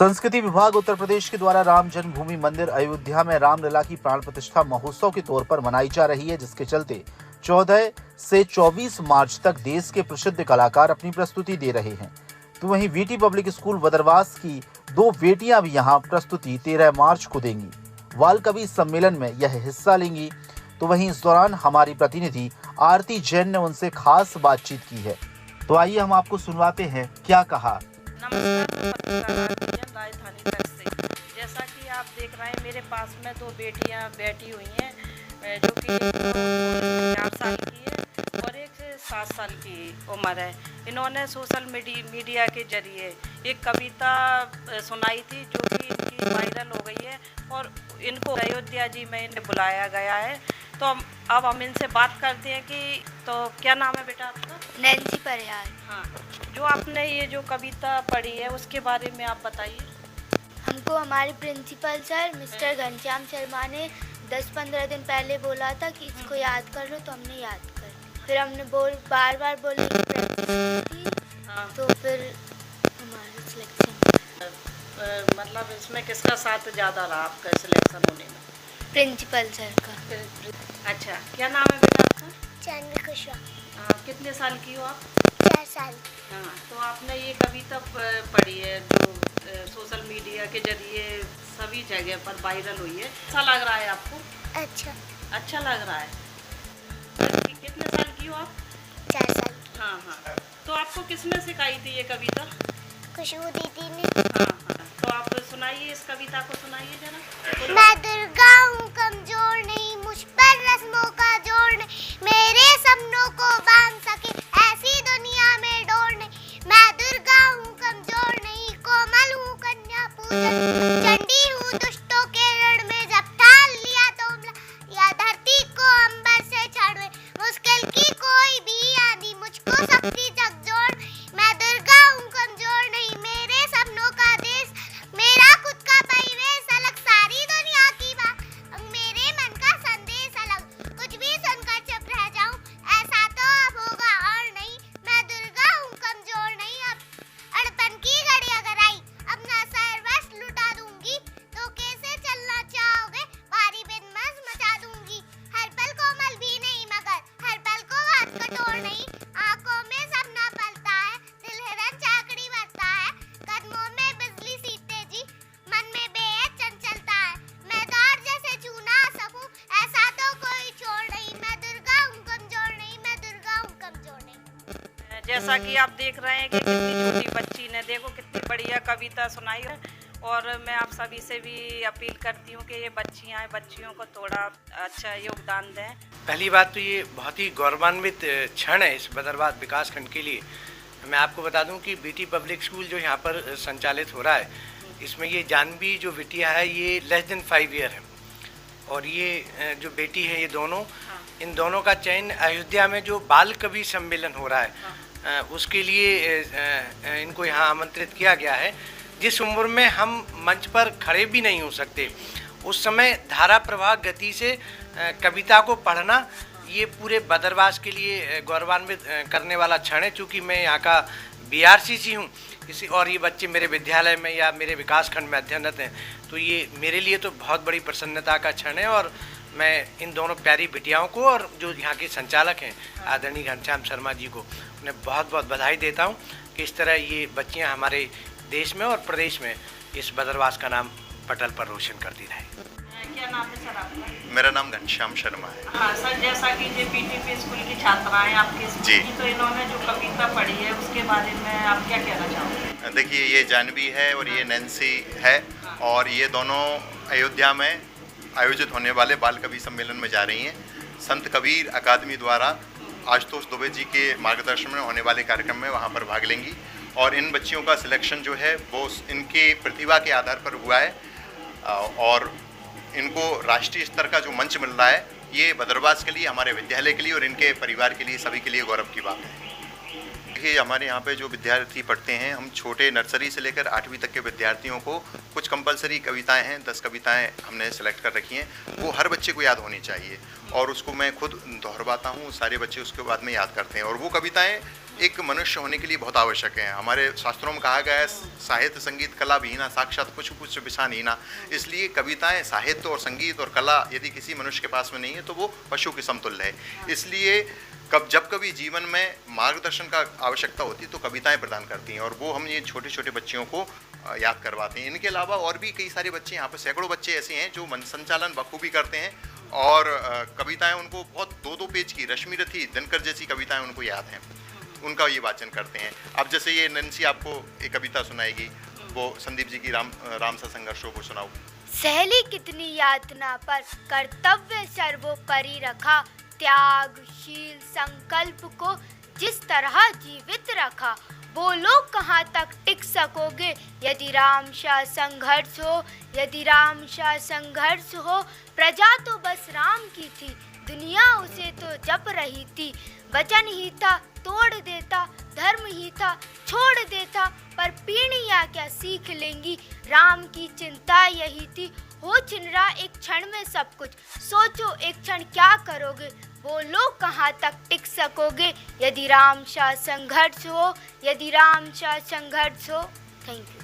संस्कृति विभाग उत्तर प्रदेश के द्वारा राम जन्मभूमि मंदिर अयोध्या में रामलला की प्राण प्रतिष्ठा महोत्सव के तौर पर मनाई जा रही है, जिसके चलते 14 से 24 मार्च तक देश के प्रसिद्ध कलाकार अपनी प्रस्तुति दे रहे हैं। तो वहीं वीटी पब्लिक स्कूल बदरवास की 2 बेटियां भी यहां प्रस्तुति 13 मार्च को देंगी। बाल कवि सम्मेलन में यह हिस्सा लेंगी। तो वहीं इस दौरान हमारी प्रतिनिधि आरती जैन ने उनसे खास बातचीत की है। तो आइए हम आपको सुनवाते हैं क्या कहा। नमस्कार, राजधानी तक से जैसा कि आप देख रहे हैं, मेरे पास में 2 बेटियां बैठी हुई हैं, जो कि 4 साल की है और एक 7 साल की उम्र है। इन्होंने सोशल मीडिया के जरिए एक कविता सुनाई थी, जो कि इनकी वायरल हो गई है और इनको अयोध्या जी में इन्हें बुलाया गया है। तो अब हम इनसे बात करते हैं कि तो क्या नाम है बेटा आपका? नैन्सी परिहार। हाँ, जो आपने ये जो कविता पढ़ी है उसके बारे में आप बताइए। हमको हमारे principal sir mister Ghanshyam Sharma ने 10-15 दिन पहले बोला था कि इसको याद कर लो, तो हमने याद कर लिया। फिर हमने बार बार बोलने की प्रैक्टिस की थी। हाँ। तो फिर हमारा सिलेक्शन मतलब इसमें किसका साथ ज़्यादा रहा आपका सिलेक्शन होने में? प्रिंसिपल सर का। अच्छा, क्या नाम है बेटा आपका? चंद्र कुशवाहा। कितने साल की हो आप? 4 साल। हाँ, तो आपने ये कविता पढ़ी है जो सोशल मीडिया के जरिए सभी जगह पर वायरल हुई है। अच्छा लग रहा है आपको? अच्छा लग रहा है। कितने साल की हो आप? 4 साल। हाँ हाँ, तो आपको किसने सिखाई थी ये कविता? खुशबू दीदी ने। हाँ हाँ, तो आप सुनाइए, इस कविता को सुनाइए जरा। मैं दुर्गा हूँ, कमजोर नहीं, मुझ पर रस्मों का जोर नहीं, मेरे सपनों को बांध सके ऐसी दुनिया में डोर नहीं। मैं दुर्गा हूँ, कमजोर नहीं, कोमल हूँ, कन्या पूजन, चंडी हूँ, दुष्टों के रण में जब ठान लिया तो या धरती को अंबर से छाड़े, मुश्किल की कोई भी आनी मुझको शक्ति झकझोर। मैं दुर्गा हूँ, कमजोर नहीं, मेरे सपनों का देश, मेरा खुद का परिवेश अलग, सारी दुनिया की बात, मेरे मन का संदेश अलग, कुछ भी सुनकर चुप रह जाऊं, ऐसा तो अब होगा और नहीं। मैं दुर्गा हूँ, कमजोर नहीं, अब अड़पन की घड़ी अगर आई, अपना सर्वस्व लुटा दूंगी, तो कैसे चलना चाहोगे, भारी बिनमस मचा दूंगी। हर पल कोमल भी नहीं, मगर हर पल को हाथ कठोर नहीं, आंखों में सपना पलता है, दिल हिरन चाकड़ी भरता है, कदमों में बिजली सी तेजी, मन में बेहद चंचलता है, मैं तार जैसे छू ना सकूं, ऐसा तो कोई छोड़ नहीं। मैं दुर्गा हूँ, कमजोर नहीं, मैं दुर्गा हूँ, कमजोर नहीं। जैसा कि आप देख रहे हैं कि कितनी छोटी बच्ची ने देखो कितनी बढ़िया कविता सुनाई है, और मैं आप सभी से भी अपील करती हूँ कि ये बच्चियों को थोड़ा अच्छा योगदान दें। पहली बात तो ये बहुत ही गौरवान्वित क्षण है इस बदरवास विकास खंड के लिए। मैं आपको बता दूं कि बीटी पब्लिक स्कूल जो यहाँ पर संचालित हो रहा है, इसमें ये जानवी जो बिटिया है ये लेस देन 5 ईयर है, और ये जो बेटी है ये दोनों, इन दोनों का चयन अयोध्या में जो बाल कवि सम्मेलन हो रहा है उसके लिए इनको यहाँ आमंत्रित किया गया है। जिस उम्र में हम मंच पर खड़े भी नहीं हो सकते, उस समय धारा प्रवाह गति से कविता को पढ़ना ये पूरे बदरवास के लिए गौरवान्वित करने वाला क्षण है। चूँकि मैं यहाँ का BRCC हूँ इसी, और ये बच्चे मेरे विद्यालय में या मेरे विकास खंड में अध्ययनरत हैं, तो ये मेरे लिए तो बहुत बड़ी प्रसन्नता का क्षण है। और मैं इन दोनों प्यारी बिटियाओं को और जो यहाँ के संचालक हैं आदरणीय घनश्याम शर्मा जी को, उन्हें बहुत बहुत बधाई देता हूँ कि इस तरह ये बच्चियाँ हमारे देश में और प्रदेश में इस बदरवास का नाम पटल पर रोशन करती रहे। क्या नाम है सर आपका? मेरा नाम घनश्याम शर्मा है। हाँ सर, जैसा कि ये पीटीपी स्कूल की छात्राएं आपके जी, तो इन्होंने जो कविता पढ़ी है उसके बारे में आप क्या कहना चाहोगे? देखिए, ये जानवी है और ये नैन्सी है, और ये दोनों अयोध्या में आयोजित होने वाले बाल कवि सम्मेलन में जा रही हैं। संत कबीर अकादमी द्वारा आशुतोष दुबे जी के मार्गदर्शन में होने वाले कार्यक्रम में वहाँ पर भाग लेंगी, और इन बच्चियों का सिलेक्शन जो है वो इनके प्रतिभा के आधार पर हुआ है, और इनको राष्ट्रीय स्तर का जो मंच मिल रहा है, ये बदरवास के लिए, हमारे विद्यालय के लिए और इनके परिवार के लिए, सभी के लिए गौरव की बात है। देखिए, हमारे यहाँ पे जो विद्यार्थी पढ़ते हैं, हम छोटे नर्सरी से लेकर 8वीं तक के विद्यार्थियों को कुछ कंपलसरी कविताएं हैं, 10 कविताएं हमने सेलेक्ट कर रखी हैं, वो हर बच्चे को याद होनी चाहिए। और उसको मैं खुद दोहराता हूँ, सारे बच्चे उसके बाद में याद करते हैं। और वो कविताएं एक मनुष्य होने के लिए बहुत आवश्यक हैं। हमारे शास्त्रों में कहा गया है साहित्य संगीत कला विहीना साक्षात कुछ कुछ बिछानीना। इसलिए कविताएं, साहित्य और संगीत और कला यदि किसी मनुष्य के पास में नहीं है तो वो पशु के समतुल्य है। इसलिए जब कभी जीवन में मार्गदर्शन का आवश्यकता होती है तो कविताएं प्रदान करती हैं, और वो हम ये छोटे छोटे बच्चियों को याद करवाते हैं। इनके अलावा और भी कई सारे बच्चे, यहाँ पर सैकड़ों बच्चे ऐसे हैं जो मन संचालन बखूबी करते हैं, और कविताएं उनको बहुत 2-2 पेज की रश्मि रथी दिनकर जैसी कविताएं उनको याद हैं, उनका ये वाचन करते हैं। अब जैसे ये नैन्सी आपको एक कविता सुनाएगी, वो संदीप जी की राम सा संघर्ष हो, वो सुनाओ। सहली कितनी यातना पर कर्तव्य सर्वोपरि रखा, त्यागशील संकल्प को जिस तरह जीवित रखा, बोलो कहाँ तक टिक सकोगे यदि राम सा संघर्ष हो, यदि राम सा संघर्ष हो। प्रजा तो बस राम की थी, दुनिया उसे तो जप रही थी, वचन ही था तोड़ देता, धर्म ही था छोड़ देता, पर पीढ़ियाँ क्या सीख लेंगी, राम की चिंता यही थी। हो छिन रहा एक क्षण में सब कुछ, सोचो एक क्षण क्या करोगे, बोलो कहाँ तक टिक सकोगे यदि राम सा संघर्ष हो, यदि राम सा संघर्ष हो। Thank you.